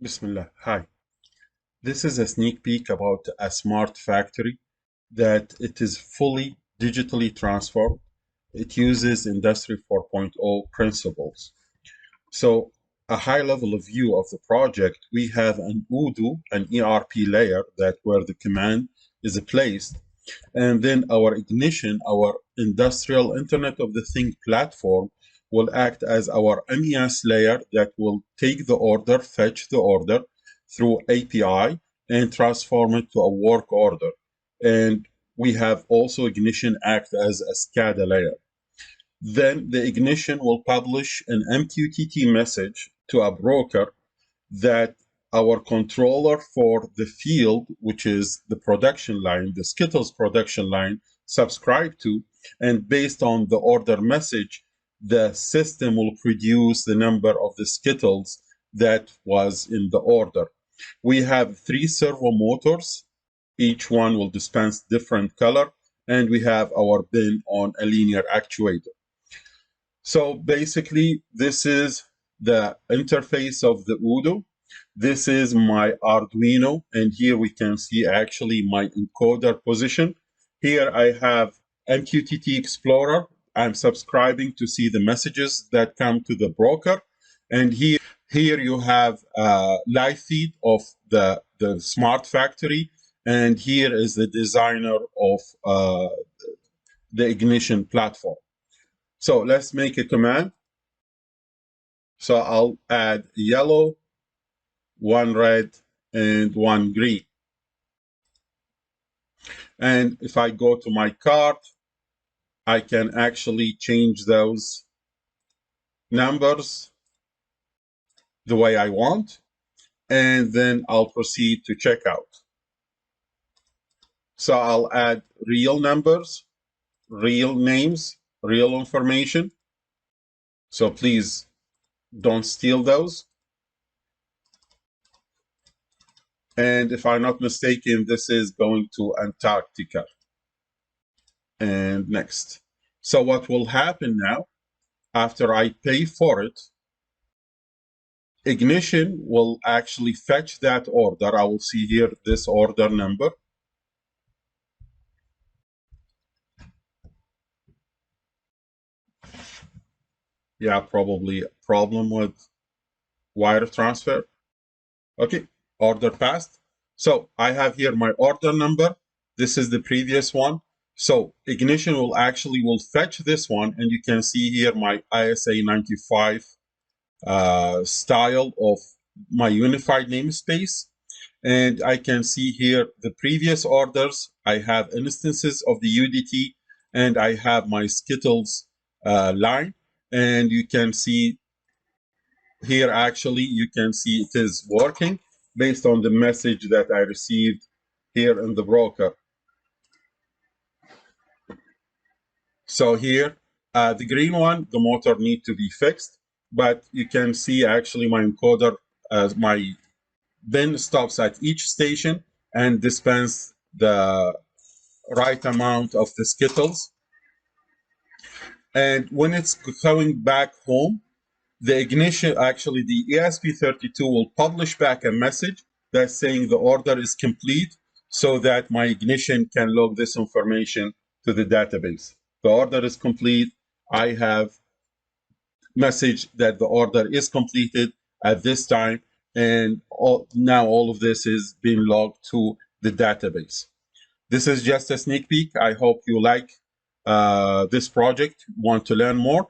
Bismillah. Hi. This is a sneak peek about a smart factory that it is fully digitally transformed. It uses Industry 4.0 principles. So, a high level view of the project, we have an UDO, an ERP layer that where the command is placed, and then our ignition, our industrial Internet of the Thing platform, will act as our MES layer that will take the order, fetch the order through API, and transform it to a work order. And we have also ignition act as a SCADA layer. Then the ignition will publish an MQTT message to a broker that our controller for the field, which is the production line, the Skittles production line, subscribe to. And based on the order message, the system will produce the number of the Skittles that was in the order. We have 3 servo motors. Each one will dispense different color. And we have our bin on a linear actuator. So basically, this is the interface of the UDO. This is my Arduino, and here we can see actually my encoder position. Here I have MQTT Explorer. I'm subscribing to see the messages that come to the broker. And here you have a live feed of the smart factory. And here is the designer of the ignition platform. So let's make a command. So I'll add yellow, one red, and one green. And if I go to my card, I can actually change those numbers the way I want. And then I'll proceed to checkout. So I'll add real numbers, real names, real information. So please don't steal those. And if I'm not mistaken, this is going to Antarctica. And next. So what will happen now, after I pay for it, ignition will actually fetch that order. I will see here this order number. Yeah, probably a problem with wire transfer. Okay, order passed. So I have here my order number. This is the previous one. So ignition will fetch this one, and you can see here my ISA 95 style of my unified namespace. And I can see here the previous orders. I have instances of the UDT, and I have my Skittles line. And you can see here, actually, you can see it is working based on the message that I received here in the broker. So here, the green one, the motor need to be fixed, but you can see actually my encoder, my bin stops at each station and dispense the right amount of the Skittles. And when it's going back home, the ignition, actually the ESP32 will publish back a message that's saying the order is complete, so that my ignition can log this information to the database. The order is complete. I have message that the order is completed at this time, and now all of this is being logged to the database. This is just a sneak peek. I hope you like this project, want to learn more.